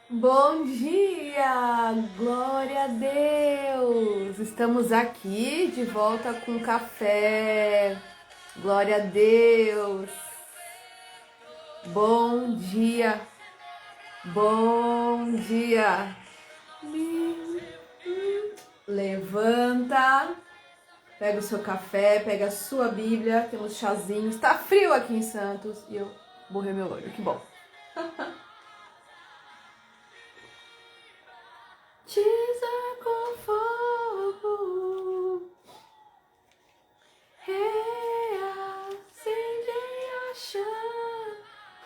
Bom dia! Glória a Deus! Estamos aqui de volta com café. Glória a Deus! Bom dia! Bom dia! Levanta, pega o seu café, pega a sua Bíblia, temos chazinho. Está frio aqui em Santos e eu borrei meu olho, que bom. Tiza com fogo, reacende a chama.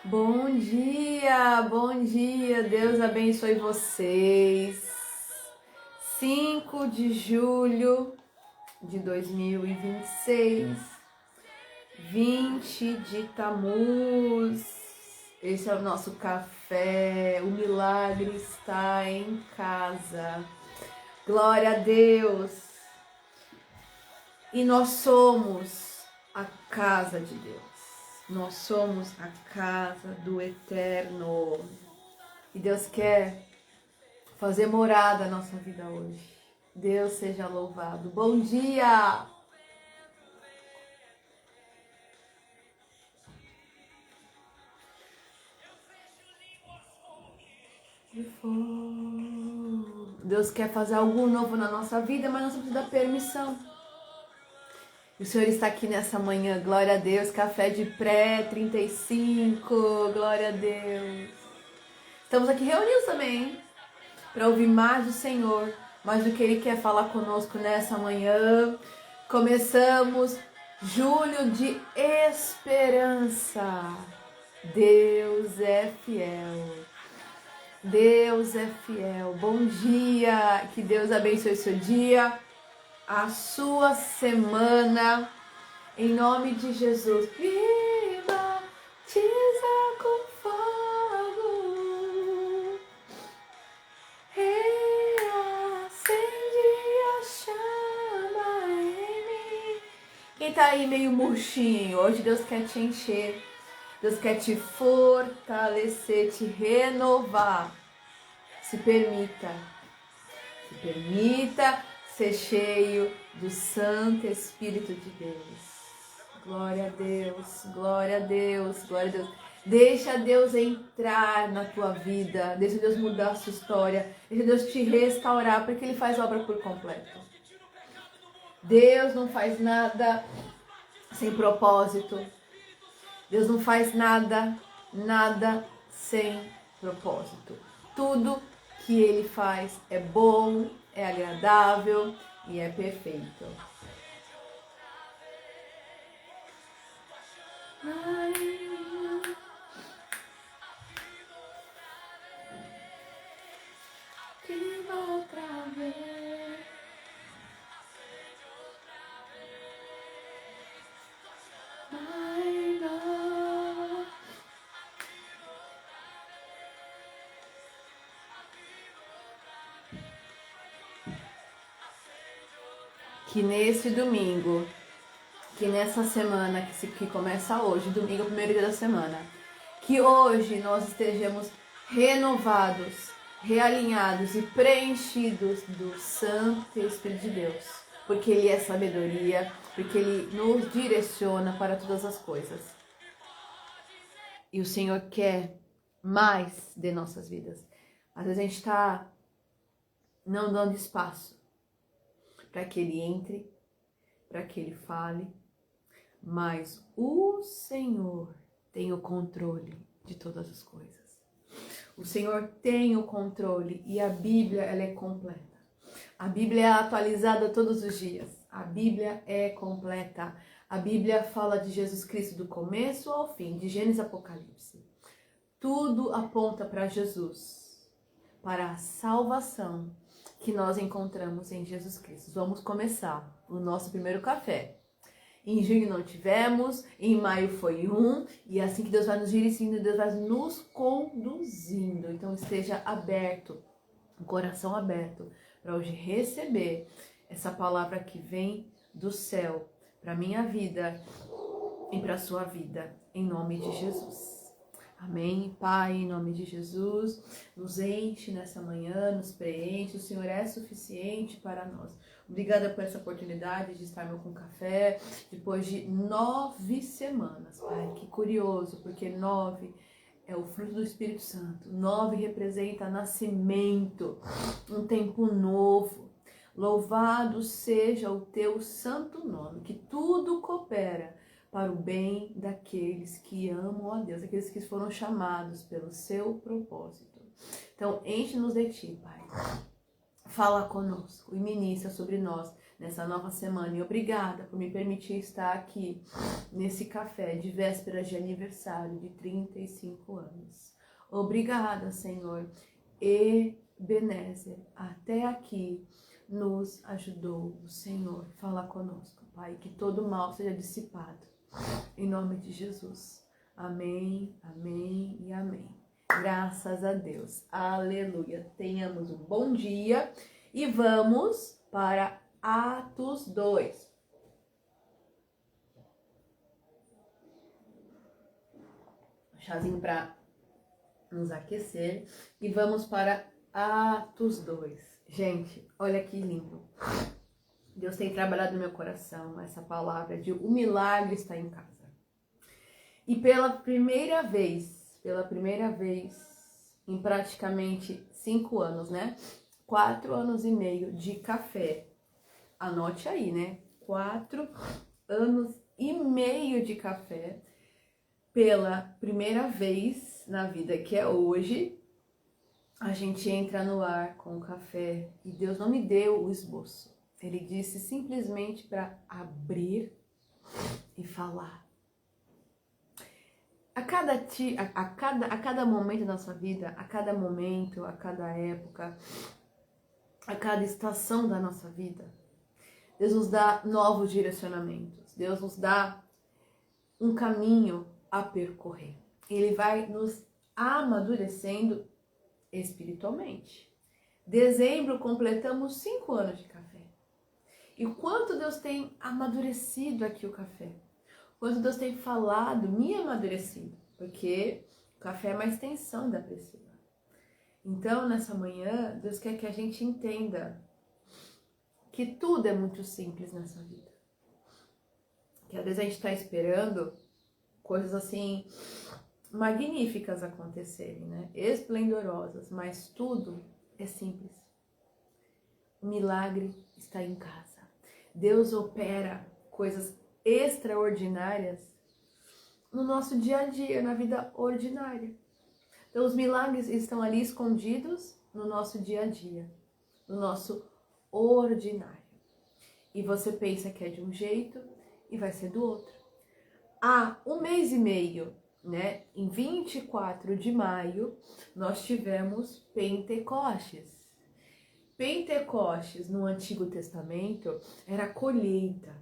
Bom dia, Deus abençoe vocês. 5 de julho de 2026, 20 de Tamuz. Esse é o nosso café, o milagre está em casa. Glória a Deus. E nós somos a casa de Deus. Nós somos a casa do Eterno. E Deus quer fazer morada na nossa vida hoje. Deus seja louvado. Bom dia! Deus quer fazer algo novo na nossa vida, mas nós precisamos da permissão. O Senhor está aqui nessa manhã, glória a Deus, café de pré-35, glória a Deus. Estamos aqui reunidos também, para ouvir mais do Senhor, mais do que Ele quer falar conosco nessa manhã. Começamos julho de esperança. Deus é fiel. Deus é fiel. Bom dia, que Deus abençoe o seu dia, a sua semana, em nome de Jesus. Me batiza com fogo, reacende a chama em mim. Quem tá aí meio murchinho, hoje Deus quer te encher. Deus quer te fortalecer, te renovar. Se permita ser cheio do Santo Espírito de Deus. Glória a Deus, glória a Deus, glória a Deus. Deixa Deus entrar na tua vida, deixa Deus mudar a sua história, deixa Deus te restaurar, porque Ele faz obra por completo. Deus não faz nada sem propósito. Deus não faz nada sem propósito. Tudo que Ele faz é bom, é agradável e é perfeito. Que outra vez. Que nesse domingo, que nessa semana que começa hoje, domingo é o primeiro dia da semana, que hoje nós estejamos renovados, realinhados e preenchidos do Santo Espírito de Deus, porque Ele é sabedoria, porque Ele nos direciona para todas as coisas. E o Senhor quer mais de nossas vidas. Às vezes a gente está não dando espaço para que Ele entre, para que Ele fale, mas o Senhor tem o controle de todas as coisas. O Senhor tem o controle e a Bíblia ela é completa. A Bíblia é atualizada todos os dias. A Bíblia é completa. A Bíblia fala de Jesus Cristo do começo ao fim, de Gênesis a Apocalipse. Tudo aponta para Jesus, para a salvação que nós encontramos em Jesus Cristo. Vamos começar o nosso primeiro café. Em junho não tivemos, em maio foi e é assim que Deus vai nos dirigindo, Deus vai nos conduzindo. Então esteja aberto, um coração aberto, para hoje receber essa palavra que vem do céu, para a minha vida e para a sua vida, em nome de Jesus. Amém. Pai, em nome de Jesus, nos enche nessa manhã, nos preenche. O Senhor é suficiente para nós. Obrigada por essa oportunidade de estarmos com café, depois de 9 semanas, Pai. Que curioso, porque 9 é o fruto do Espírito Santo. 9 representa nascimento, um tempo novo. Louvado seja o teu santo nome, que tudo coopera para o bem daqueles que amam a Deus, aqueles que foram chamados pelo seu propósito. Então, enche-nos de ti, Pai. Fala conosco e ministra sobre nós nessa nova semana. E obrigada por me permitir estar aqui nesse café de vésperas de aniversário de 35 anos. Obrigada, Senhor. Ebenezer, até aqui nos ajudou o Senhor. Fala conosco, Pai, que todo mal seja dissipado. Em nome de Jesus. Amém, amém e amém. Graças a Deus. Aleluia. Tenhamos um bom dia e vamos para Atos 2. Chazinho para nos aquecer e vamos para Atos 2. Gente, olha que lindo. Deus tem trabalhado no meu coração essa palavra de o milagre está em casa. E pela primeira vez em praticamente 5 anos, né? 4 anos e meio de café. Anote aí, né? 4 anos e meio de café. Pela primeira vez na vida, que é hoje, a gente entra no ar com o café e Deus não me deu o esboço. Ele disse simplesmente para abrir e falar. A cada momento da nossa vida, a cada momento, a cada época, a cada estação da nossa vida, Deus nos dá novos direcionamentos. Deus nos dá um caminho a percorrer. Ele vai nos amadurecendo espiritualmente. Dezembro completamos 5 anos de café. E o quanto Deus tem amadurecido aqui o café. O quanto Deus tem falado, me amadurecido. Porque o café é uma extensão da Priscila. Então, nessa manhã, Deus quer que a gente entenda que tudo é muito simples nessa vida. Que às vezes a gente está esperando coisas assim magníficas acontecerem, né? Esplendorosas, mas tudo é simples. O milagre está em casa. Deus opera coisas extraordinárias no nosso dia a dia, na vida ordinária. Então, os milagres estão ali escondidos no nosso dia a dia, no nosso ordinário. E você pensa que é de um jeito e vai ser do outro. Há 1 mês e meio, né? Em 24 de maio, nós tivemos Pentecostes. Pentecostes, no Antigo Testamento, era colheita.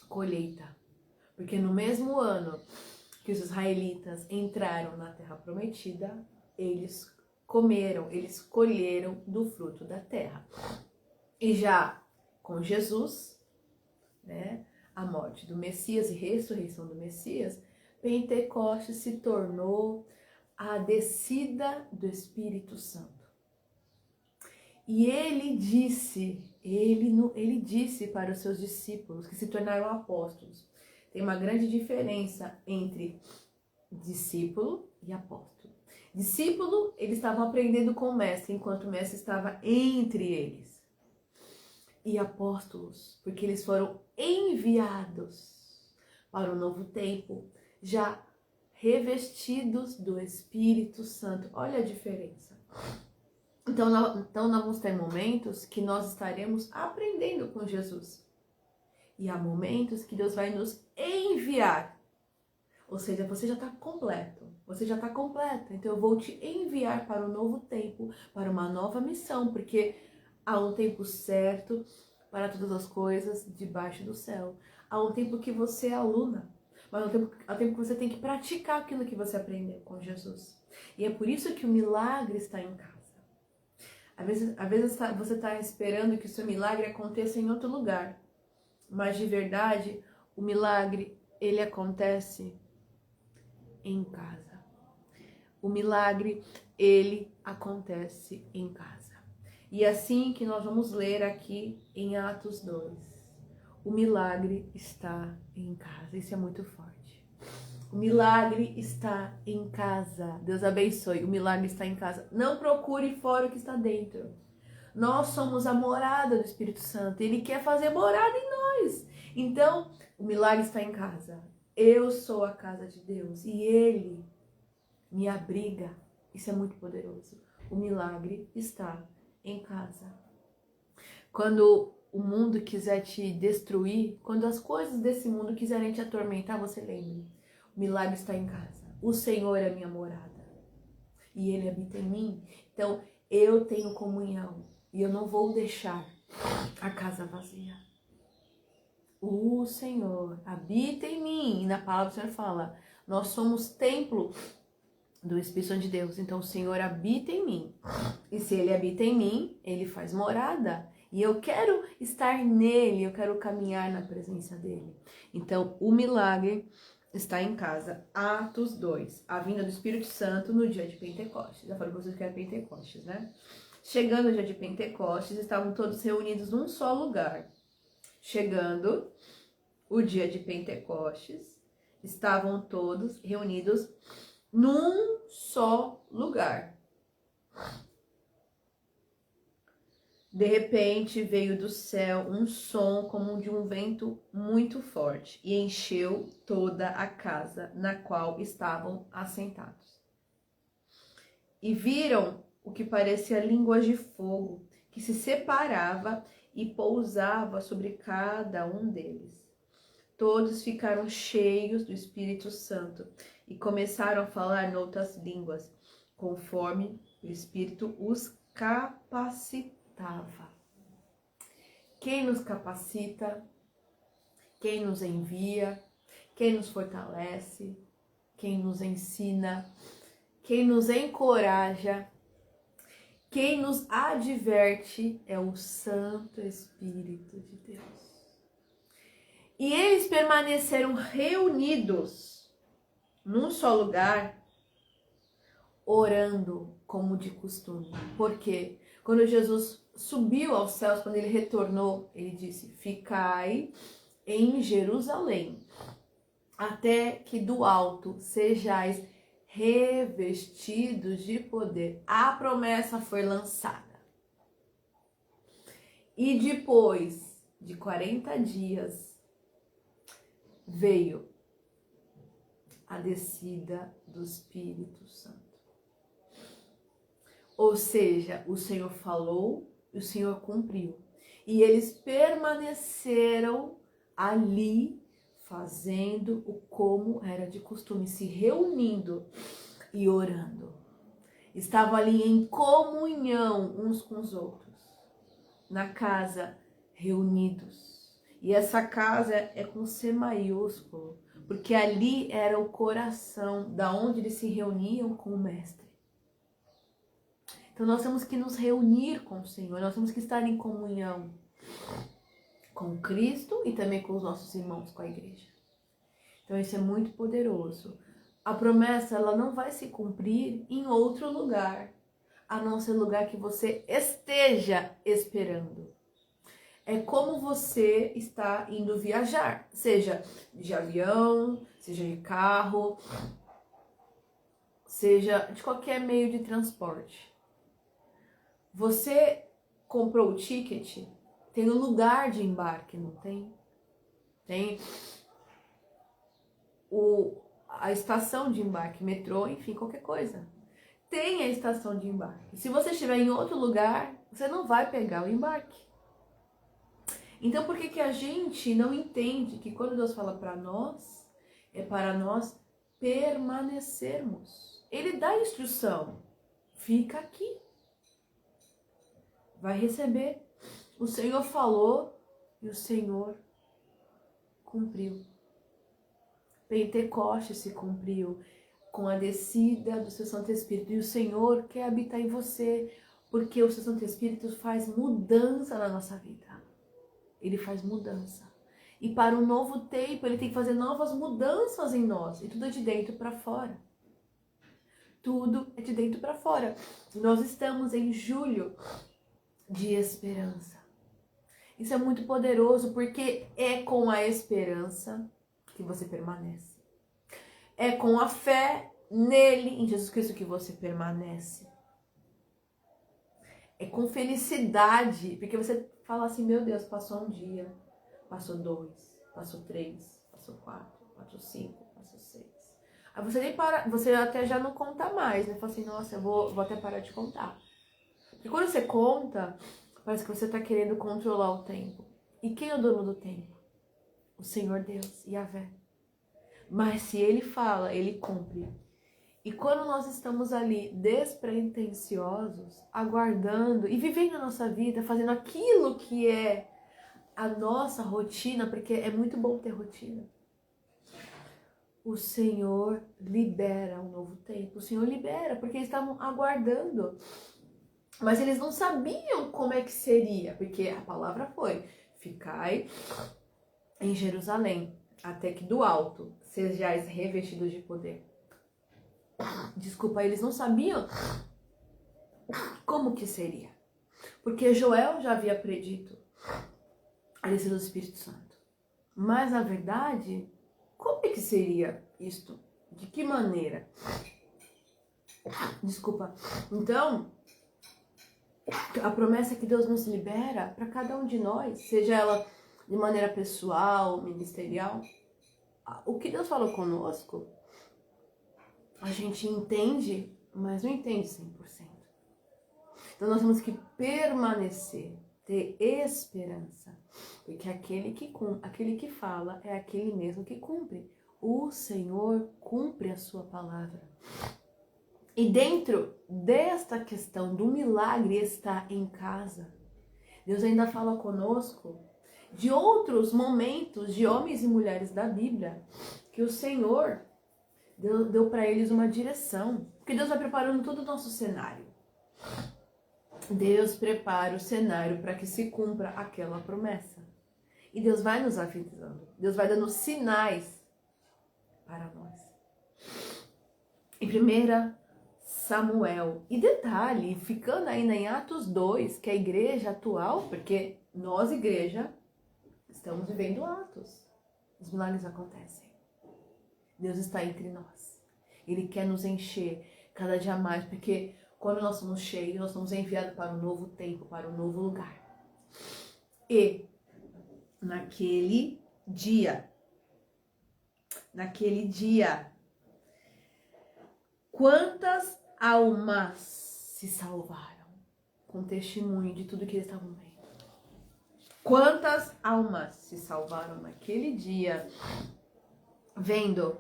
Colheita. Porque no mesmo ano que os israelitas entraram na Terra Prometida, eles colheram do fruto da terra. E já com Jesus, né, a morte do Messias e ressurreição do Messias, Pentecostes se tornou a descida do Espírito Santo. E ele disse para os seus discípulos, que se tornaram apóstolos. Tem uma grande diferença entre discípulo e apóstolo. Discípulo, eles estavam aprendendo com o mestre, enquanto o mestre estava entre eles. E apóstolos, porque eles foram enviados para um novo tempo, já revestidos do Espírito Santo. Olha a diferença. Então nós vamos ter momentos que nós estaremos aprendendo com Jesus. E há momentos que Deus vai nos enviar. Ou seja, você já está completo. Você já está completa. Então eu vou te enviar para um novo tempo, para uma nova missão. Porque há um tempo certo para todas as coisas debaixo do céu. Há um tempo que você é aluna. Mas há um tempo que você tem que praticar aquilo que você aprendeu com Jesus. E é por isso que o milagre está em casa. Às vezes você está esperando que o seu milagre aconteça em outro lugar. Mas de verdade, o milagre, ele acontece em casa. O milagre, ele acontece em casa. E assim que nós vamos ler aqui em Atos 2. O milagre está em casa. Isso é muito forte. O milagre está em casa. Deus abençoe. O milagre está em casa. Não procure fora o que está dentro. Nós somos a morada do Espírito Santo. Ele quer fazer morada em nós. Então, o milagre está em casa. Eu sou a casa de Deus e Ele me abriga. Isso é muito poderoso. O milagre está em casa. Quando o mundo quiser te destruir, quando as coisas desse mundo quiserem te atormentar, você lembre, o milagre está em casa. O Senhor é minha morada e Ele habita em mim. Então, eu tenho comunhão e eu não vou deixar a casa vazia. O Senhor habita em mim. E na palavra do Senhor fala, nós somos templo do Espírito Santo de Deus. Então o Senhor habita em mim. E se Ele habita em mim, Ele faz morada. E eu quero estar nele, eu quero caminhar na presença dEle. Então o milagre está em casa. Atos 2. A vinda do Espírito Santo no dia de Pentecostes. Já falei para vocês que era Pentecostes, né? Chegando o dia de Pentecostes, estavam todos reunidos num só lugar. Chegando o dia de Pentecostes, estavam todos reunidos num só lugar. De repente veio do céu um som como de um vento muito forte e encheu toda a casa na qual estavam assentados. E viram o que parecia línguas de fogo, que se separava e pousava sobre cada um deles. Todos ficaram cheios do Espírito Santo e começaram a falar noutras línguas, conforme o Espírito os capacitava. Quem nos capacita? Quem nos envia? Quem nos fortalece? Quem nos ensina? Quem nos encoraja? Quem nos adverte é o Santo Espírito de Deus. E eles permaneceram reunidos num só lugar, orando como de costume. Por quê? Quando Jesus subiu aos céus, quando ele retornou, ele disse, ficai em Jerusalém, até que do alto sejais revestidos de poder. A promessa foi lançada. E depois de 40 dias, veio a descida do Espírito Santo. Ou seja, o Senhor falou e o Senhor cumpriu. E eles permaneceram ali, fazendo o como era de costume, se reunindo e orando. Estavam ali em comunhão uns com os outros, na casa, reunidos. E essa casa é com C maiúsculo, porque ali era o coração, da onde eles se reuniam com o Mestre. Então nós temos que nos reunir com o Senhor, nós temos que estar em comunhão com Cristo e também com os nossos irmãos, com a igreja. Então isso é muito poderoso. A promessa, ela não vai se cumprir em outro lugar, a não ser lugar que você esteja esperando. É como você está indo viajar, seja de avião, seja de carro, seja de qualquer meio de transporte. Você comprou o ticket, tem o lugar de embarque, não tem? Tem a estação de embarque, metrô, enfim, qualquer coisa. Tem a estação de embarque. Se você estiver em outro lugar, você não vai pegar o embarque. Então, por que a gente não entende que quando Deus fala para nós, é para nós permanecermos? Ele dá instrução. Fica aqui. Vai receber. O Senhor falou e o Senhor cumpriu. Pentecostes se cumpriu com a descida do seu Santo Espírito. E o Senhor quer habitar em você, porque o seu Santo Espírito faz mudança na nossa vida. Ele faz mudança. E para um novo tempo, ele tem que fazer novas mudanças em nós. E tudo é de dentro para fora. Tudo é de dentro para fora. Nós estamos em julho de esperança. Isso é muito poderoso porque é com a esperança que você permanece. É com a fé nele, em Jesus Cristo, que você permanece. É com felicidade, porque você fala assim, meu Deus, passou um dia, passou 2, passou 3, passou 4, passou 5, passou 6. Aí você nem para, você até já não conta mais, né? Fala assim, nossa, eu vou até parar de contar. E quando você conta, parece que você está querendo controlar o tempo. E quem é o dono do tempo? O Senhor Deus, Yahvé. Mas se Ele fala, Ele cumpre. E quando nós estamos ali despretensiosos, aguardando e vivendo a nossa vida, fazendo aquilo que é a nossa rotina, porque é muito bom ter rotina, o Senhor libera um novo tempo. O Senhor libera, porque eles estavam aguardando. Mas eles não sabiam como é que seria, porque a palavra foi: ficai em Jerusalém, até que do alto sejais revestidos de poder. Desculpa, eles não sabiam como que seria. Porque Joel já havia predito a descida do Espírito Santo. Mas, na verdade, como é que seria isto? De que maneira? Desculpa. Então, a promessa que Deus nos libera para cada um de nós, seja ela de maneira pessoal, ministerial, o que Deus falou conosco, a gente entende, mas não entende 100%. Então nós temos que permanecer, ter esperança, porque aquele que fala é aquele mesmo que cumpre. O Senhor cumpre a sua palavra. E dentro desta questão do milagre está em casa. Deus ainda fala conosco de outros momentos de homens e mulheres da Bíblia que o Senhor deu para eles uma direção. Porque Deus vai preparando todo o nosso cenário. Deus prepara o cenário para que se cumpra aquela promessa. E Deus vai nos avisando. Deus vai dando sinais para nós. Em 1 Samuel. E detalhe, ficando ainda em Atos 2, que é a igreja atual, porque nós, igreja, estamos vivendo Atos. Os milagres acontecem. Deus está entre nós. Ele quer nos encher cada dia mais, porque quando nós somos cheios, nós somos enviados para um novo tempo, para um novo lugar. E naquele dia, quantas almas se salvaram com testemunho de tudo que eles estavam vendo? Quantas almas se salvaram naquele dia vendo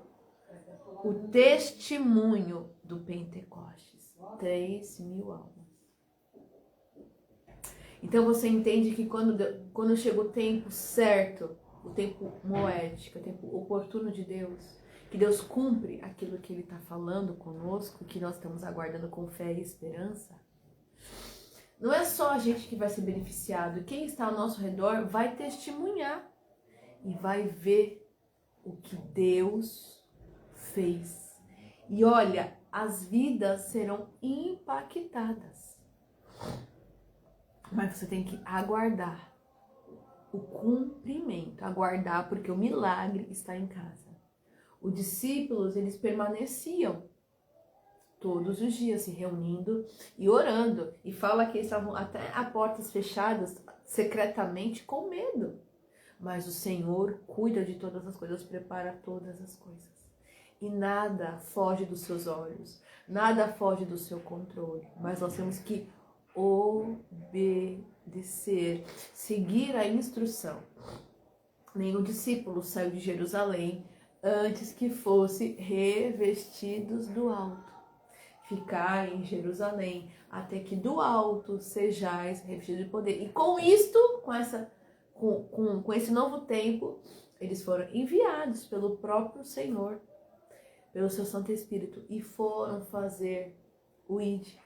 o testemunho do Pentecostes? 3.000 almas. Então você entende que quando chega o tempo certo, o tempo moédico, o tempo oportuno de Deus, que Deus cumpre aquilo que Ele está falando conosco, que nós estamos aguardando com fé e esperança, não é só a gente que vai ser beneficiado. Quem está ao nosso redor vai testemunhar e vai ver o que Deus fez. E olha, as vidas serão impactadas. Mas você tem que aguardar o cumprimento. Aguardar, porque o milagre está em casa. Os discípulos, eles permaneciam todos os dias se reunindo e orando. E fala que eles estavam até a portas fechadas, secretamente, com medo. Mas o Senhor cuida de todas as coisas, prepara todas as coisas. E nada foge dos seus olhos, nada foge do seu controle. Mas nós temos que obedecer, seguir a instrução. Nenhum discípulo saiu de Jerusalém antes que fosse revestidos do alto. Ficar em Jerusalém até que do alto sejais revestidos de poder. E com isto, com esse novo tempo, eles foram enviados pelo próprio Senhor, pelo seu Santo Espírito, e foram fazer o ID.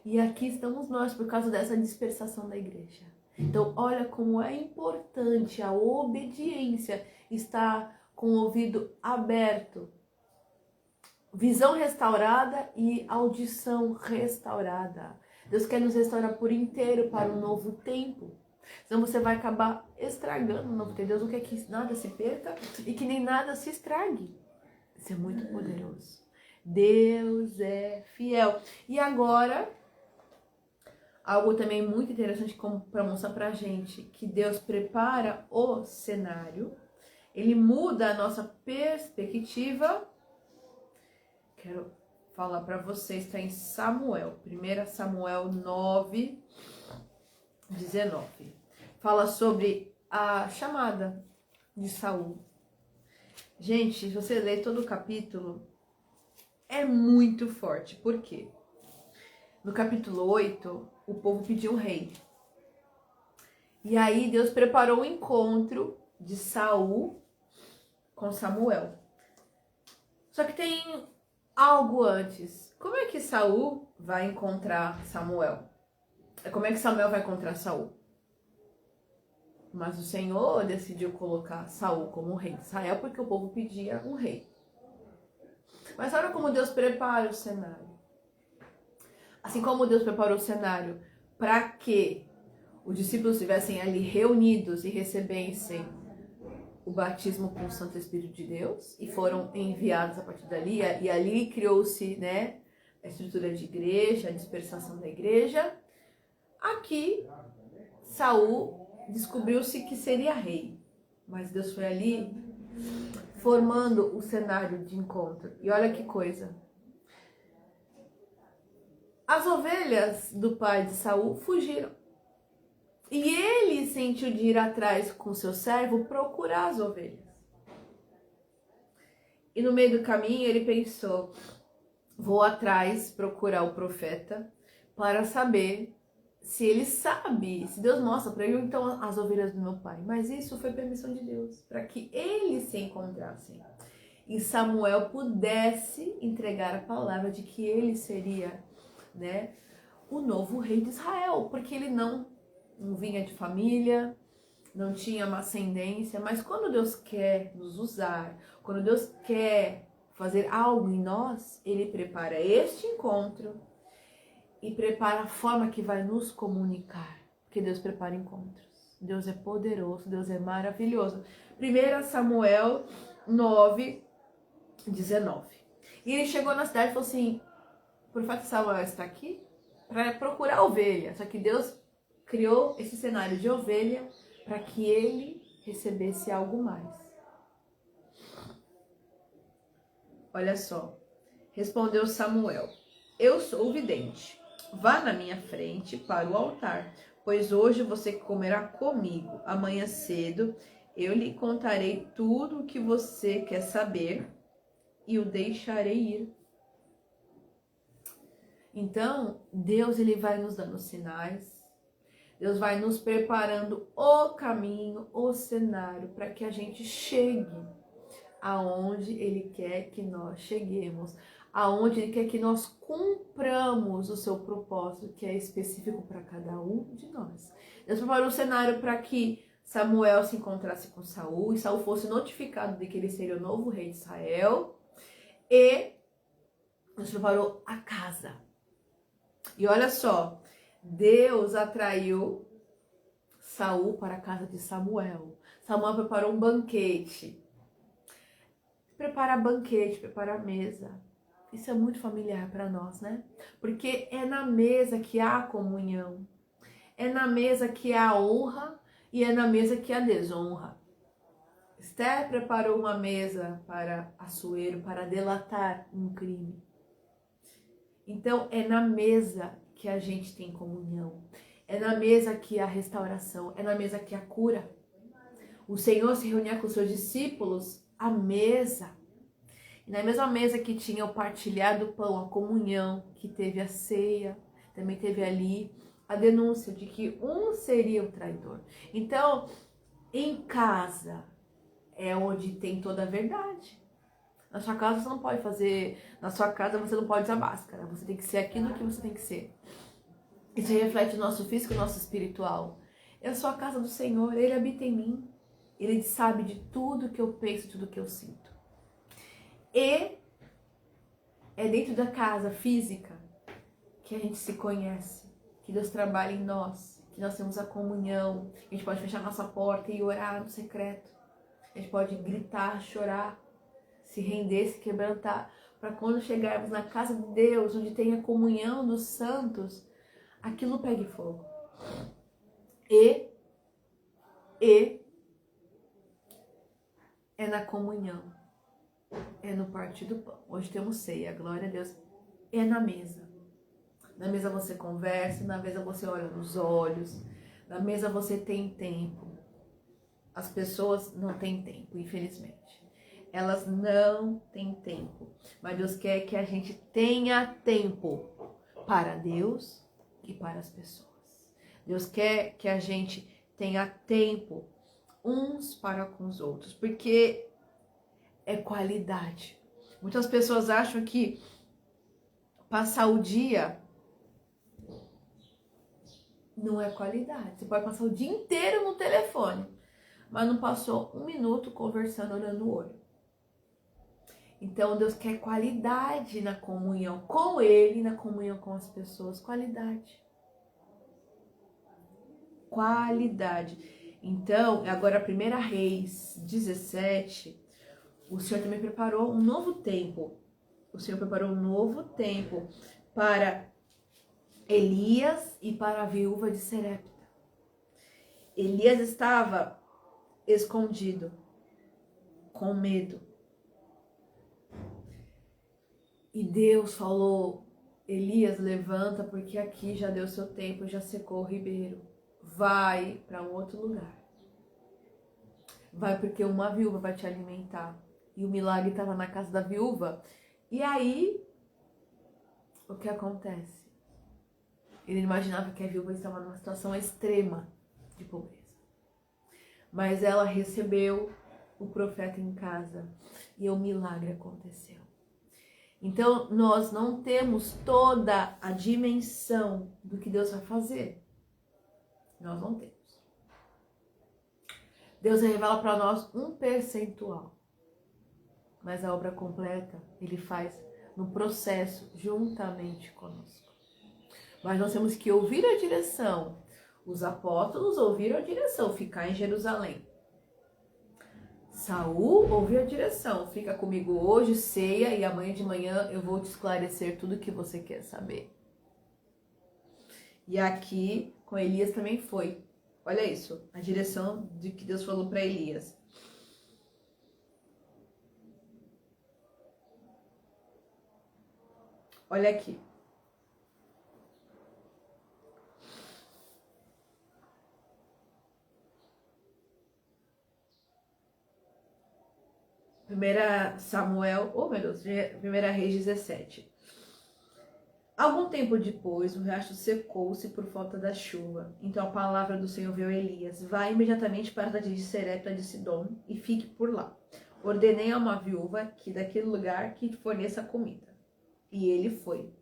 E aqui estamos nós por causa dessa dispersação da igreja. Então, olha como é importante a obediência, estar com o ouvido aberto. visão restaurada e audição restaurada. Deus quer nos restaurar por inteiro para um novo tempo. Senão você vai acabar estragando o novo tempo. Deus não quer que nada se perca e que nem nada se estrague. Isso é muito poderoso. Deus é fiel. E agora, algo também muito interessante para mostrar pra gente, que Deus prepara o cenário, Ele muda a nossa perspectiva. Quero falar para vocês, está em Samuel, 1 Samuel 9, 19. Fala sobre a chamada de Saul. Gente, se você ler todo o capítulo, é muito forte. Por quê? No capítulo 8, o povo pediu um rei. E aí Deus preparou o encontro de Saul com Samuel. Só que tem algo antes. Como é que Saul vai encontrar Samuel? Como é que Samuel vai encontrar Saul? Mas o Senhor decidiu colocar Saul como rei de Israel porque o povo pedia um rei. Mas olha como Deus prepara o cenário. Assim como Deus preparou o cenário para que os discípulos estivessem ali reunidos e recebessem o batismo com o Santo Espírito de Deus e foram enviados a partir dali, e ali criou-se, né, a estrutura de igreja, a dispersação da igreja. Aqui, Saul descobriu-se que seria rei, mas Deus foi ali formando o cenário de encontro. E olha que coisa. As ovelhas do pai de Saul fugiram. E ele sentiu de ir atrás com seu servo procurar as ovelhas. E no meio do caminho ele pensou, vou atrás procurar o profeta para saber se ele sabe, se Deus mostra para ele, então as ovelhas do meu pai. Mas isso foi permissão de Deus, para que eles se encontrassem. E Samuel pudesse entregar a palavra de que ele seria, né, o novo rei de Israel, porque ele não vinha de família, não tinha uma ascendência, mas quando Deus quer nos usar, quando Deus quer fazer algo em nós, Ele prepara este encontro e prepara a forma que vai nos comunicar, porque Deus prepara encontros. Deus é poderoso, Deus é maravilhoso. 1 Samuel 9, 19. E ele chegou na cidade e falou assim, o profeta Samuel está aqui para procurar ovelha, só que Deus criou esse cenário de ovelha para que ele recebesse algo mais. Olha só, respondeu Samuel, eu sou o vidente, vá na minha frente para o altar, pois hoje você comerá comigo, amanhã cedo eu lhe contarei tudo o que você quer saber e o deixarei ir. Então, Deus ele vai nos dando sinais, Deus vai nos preparando o caminho, o cenário, para que a gente chegue aonde Ele quer que nós cheguemos, aonde Ele quer que nós cumpramos o seu propósito, que é específico para cada um de nós. Deus preparou o cenário para que Samuel se encontrasse com Saul, e Saul fosse notificado de que ele seria o novo rei de Israel, e Deus preparou a casa. E olha só, Deus atraiu Saul para a casa de Samuel. Samuel preparou um banquete. Preparar banquete, preparar mesa. Isso é muito familiar para nós, né? Porque é na mesa que há a comunhão. É na mesa que há a honra e é na mesa que há a desonra. Esther preparou uma mesa para Assuero, para delatar um crime. Então, é na mesa que a gente tem comunhão. É na mesa que há restauração. É na mesa que há cura. O Senhor se reunia com os seus discípulos à mesa. E na mesma mesa que tinha o partilhar do pão, a comunhão, que teve a ceia, também teve ali a denúncia de que um seria o traidor. Então, em casa é onde tem toda a verdade. Na sua casa você não pode fazer, na sua casa você não pode usar máscara, você tem que ser aquilo que você tem que ser. Isso reflete o nosso físico e o nosso espiritual. Eu sou a casa do Senhor, Ele habita em mim. Ele sabe de tudo que eu penso, tudo que eu sinto. E É dentro da casa física que a gente se conhece, que Deus trabalha em nós, que nós temos a comunhão, a gente pode fechar nossa porta e orar no secreto. A gente pode gritar, chorar, se render, se quebrantar, para quando chegarmos na casa de Deus, onde tem a comunhão dos santos, aquilo pegue fogo. E é na comunhão, é no partir do pão. Hoje temos ceia, glória a Deus, é na mesa. Na mesa você conversa, na mesa você olha nos olhos, na mesa você tem tempo. As pessoas não têm tempo, infelizmente. Elas não têm tempo. Mas Deus quer que a gente tenha tempo para Deus e para as pessoas. Deus quer que a gente tenha tempo uns para com os outros, porque é qualidade. Muitas pessoas acham que passar o dia não é qualidade. Você pode passar o dia inteiro no telefone, mas não passou um minuto conversando, olhando o olho. Então Deus quer qualidade na comunhão com Ele, na comunhão com as pessoas. Qualidade. Qualidade. Então, agora 1 Reis 17, o Senhor também preparou um novo tempo. O Senhor preparou um novo tempo para Elias e para a viúva de Serepta. Elias estava escondido, com medo. E Deus falou: Elias, levanta, porque aqui já deu seu tempo, já secou o ribeiro. Vai para um outro lugar. Vai, porque uma viúva vai te alimentar. E o milagre estava na casa da viúva. E aí, o que acontece? Ele imaginava que a viúva estava numa situação extrema de pobreza. Mas ela recebeu o profeta em casa e o milagre aconteceu. Então, nós não temos toda a dimensão do que Deus vai fazer. Nós não temos. Deus revela para nós um percentual. Mas a obra completa, Ele faz no processo, juntamente conosco. Mas nós temos que ouvir a direção. Os apóstolos ouviram a direção, ficar em Jerusalém. Saul ouviu a direção, fica comigo hoje, ceia, e amanhã de manhã eu vou te esclarecer tudo o que você quer saber. E aqui com Elias também foi. Olha isso, a direção de que Deus falou para Elias. Olha aqui. Primeira Samuel, oh meu Deus, 1 Reis 17. Algum tempo depois, o riacho secou-se por falta da chuva. Então a palavra do Senhor veio a Elias: vai imediatamente para a cidade de Serepta de Sidom e fique por lá. Ordenei a uma viúva que daquele lugar que forneça comida. E ele foi.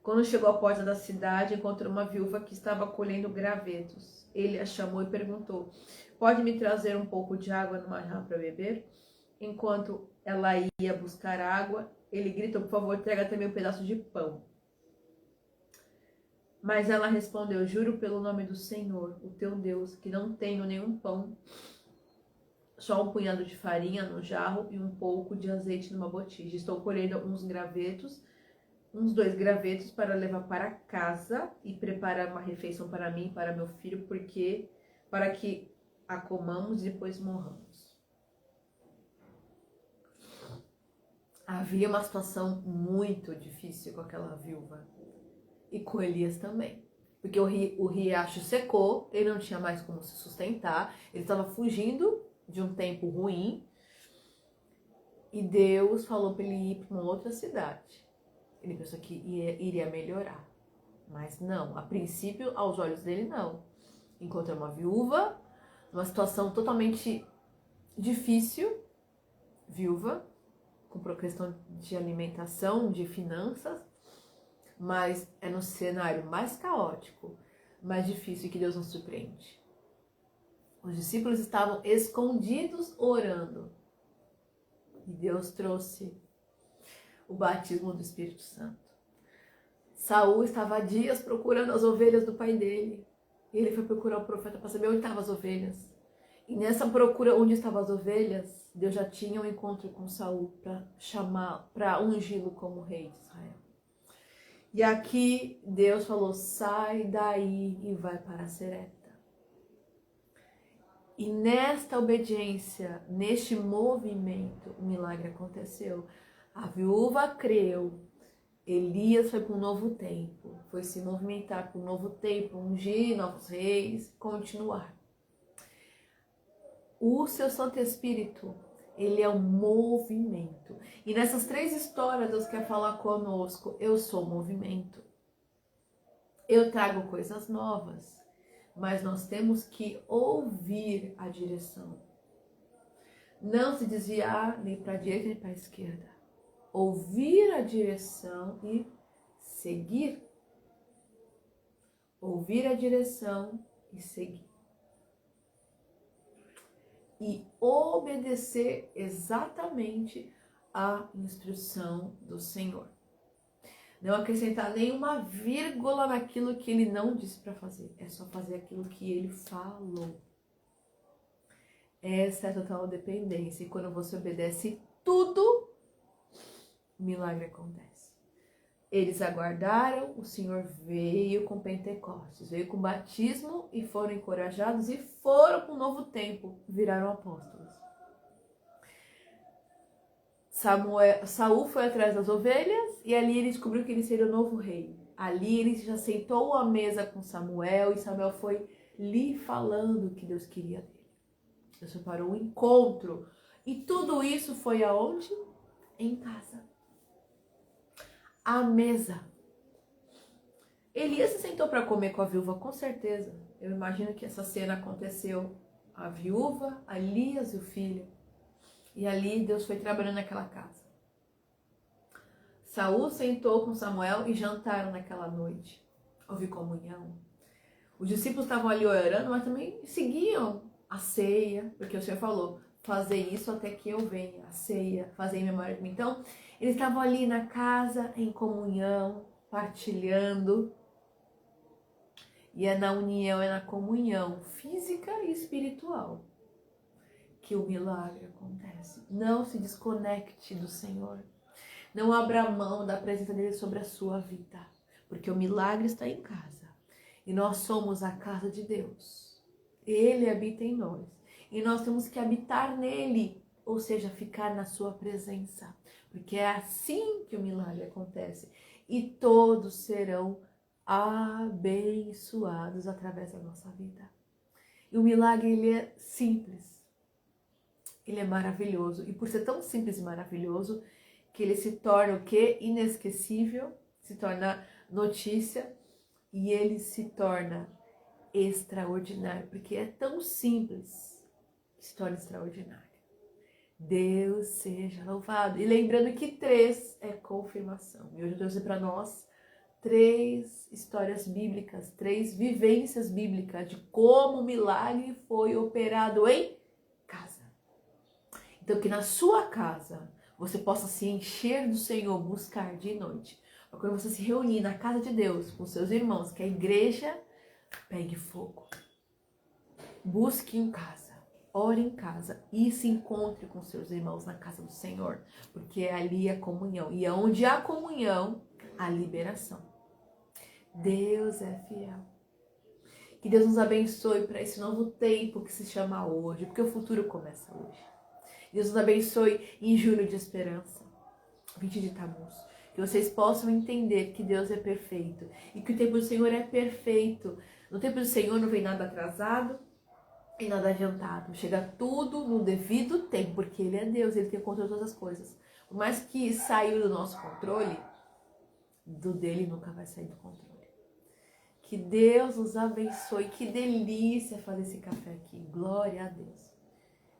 Quando chegou à porta da cidade, encontrou uma viúva que estava colhendo gravetos. Ele a chamou e perguntou: pode me trazer um pouco de água numa jarra para beber? Enquanto ela ia buscar água, ele gritou: por favor, traga também um pedaço de pão. Mas ela respondeu: juro pelo nome do Senhor, o teu Deus, que não tenho nenhum pão, só um punhado de farinha no jarro e um pouco de azeite numa botija. Estou colhendo uns 2 gravetos para levar para casa e preparar uma refeição para mim e para meu filho, para que a comamos e depois morramos. Havia uma situação muito difícil com aquela viúva. E com Elias também. Porque o riacho secou, ele não tinha mais como se sustentar, ele estava fugindo de um tempo ruim. E Deus falou para ele ir para uma outra cidade. Ele pensou que iria melhorar. Mas não, a princípio, aos olhos dele, não. Encontrou uma viúva, numa situação totalmente difícil, viúva, com questão de alimentação, de finanças, mas é no cenário mais caótico, mais difícil que Deus nos surpreende. Os discípulos estavam escondidos orando. E Deus trouxe o batismo do Espírito Santo. Saul estava há dias procurando as ovelhas do pai dele. E ele foi procurar o profeta para saber onde estavam as ovelhas. E nessa procura onde estavam as ovelhas, Deus já tinha um encontro com Saul para ungí-lo como rei de Israel. E aqui Deus falou: sai daí e vai para Serepta. E nesta obediência, neste movimento, o milagre aconteceu. A viúva creu. Elias foi para um novo tempo, foi se movimentar para um novo tempo, ungir novos reis, continuar. O seu Santo Espírito, ele é um movimento. E nessas 3 histórias, Deus quer falar conosco: eu sou movimento. Eu trago coisas novas, mas nós temos que ouvir a direção. Não se desviar nem para a direita nem para a esquerda. Ouvir a direção e seguir. Ouvir a direção e seguir. E obedecer exatamente à instrução do Senhor. Não acrescentar nenhuma vírgula naquilo que Ele não disse para fazer. É só fazer aquilo que Ele falou. Essa é a total dependência. E quando você obedece tudo, milagre acontece. Eles aguardaram, o Senhor veio com Pentecostes, veio com batismo e foram encorajados e foram para um novo tempo, viraram apóstolos. Saul foi atrás das ovelhas e ali ele descobriu que ele seria o novo rei. Ali ele já sentou à mesa com Samuel e Samuel foi lhe falando o que Deus queria dele. Deus preparou um encontro e tudo isso foi aonde? Em casa. À mesa. Elias se sentou para comer com a viúva, com certeza. Eu imagino que essa cena aconteceu. A viúva, a Elias e o filho. E ali Deus foi trabalhando naquela casa. Saul sentou com Samuel e jantaram naquela noite. Houve comunhão. Os discípulos estavam ali orando, mas também seguiam a ceia, porque o Senhor falou: fazer isso até que eu venha, a ceia, fazer em memória de mim. Então, eles estavam ali na casa, em comunhão, partilhando. E é na união, é na comunhão física e espiritual que o milagre acontece. Não se desconecte do Senhor. Não abra mão da presença dele sobre a sua vida. Porque o milagre está em casa. E nós somos a casa de Deus. Ele habita em nós. E nós temos que habitar nele. Ou seja, ficar na sua presença. Porque é assim que o milagre acontece. E todos serão abençoados através da nossa vida. E o milagre, ele é simples. Ele é maravilhoso. E por ser tão simples e maravilhoso, que ele se torna o quê? Inesquecível, se torna notícia e ele se torna extraordinário. Porque é tão simples que se torna extraordinário. Deus seja louvado. E lembrando que 3 é confirmação. E hoje eu trouxe para nós 3 histórias bíblicas, 3 vivências bíblicas de como o milagre foi operado em casa. Então que na sua casa você possa se encher do Senhor, buscar dia e noite. Para quando você se reunir na casa de Deus com seus irmãos, que a igreja pegue fogo. Busque em casa. Ore em casa e se encontre com seus irmãos na casa do Senhor, porque ali é a comunhão. E onde há comunhão, há liberação. Deus é fiel. Que Deus nos abençoe para esse novo tempo que se chama hoje, porque o futuro começa hoje. Deus nos abençoe em julho de esperança, 20 de Tammuz. Que vocês possam entender que Deus é perfeito e que o tempo do Senhor é perfeito. No tempo do Senhor não vem nada atrasado e nada adiantado. Chega tudo no devido tempo, porque Ele é Deus, Ele tem controle de todas as coisas. Por mais que saiu do nosso controle, do dele nunca vai sair do controle. Que Deus nos abençoe. Que delícia fazer esse café aqui. Glória a Deus.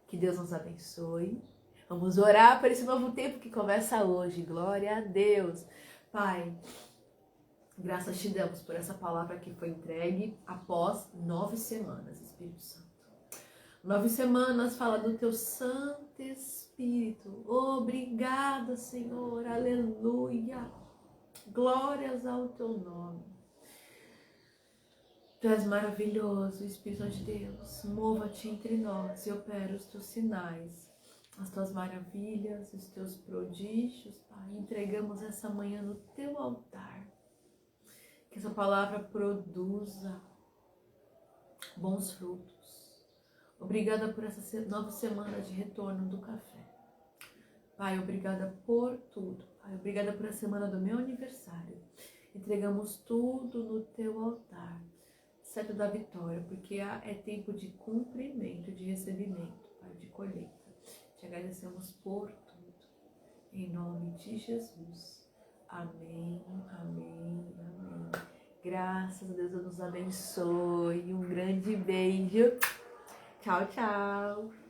Que Deus nos abençoe. Vamos orar por esse novo tempo que começa hoje. Glória a Deus. Pai, graças te damos por essa palavra que foi entregue após 9 semanas, Espírito Santo. 9 semanas fala do teu Santo Espírito. Espírito. Obrigada, Senhor. Aleluia. Glórias ao teu nome. Tu és maravilhoso, Espírito de Deus. Mova-te entre nós e opera os teus sinais, as tuas maravilhas, os teus prodígios, Pai. Entregamos essa manhã no teu altar. Que essa palavra produza bons frutos. Obrigada por essa nova semana de retorno do café. Pai, obrigada por tudo. Pai, obrigada por a semana do meu aniversário. Entregamos tudo no teu altar, certo da vitória, porque é tempo de cumprimento, de recebimento, Pai, de colheita. Te agradecemos por tudo. Em nome de Jesus. Amém, amém, amém. Graças a Deus, Deus nos abençoe. Um grande beijo. Tchau, tchau.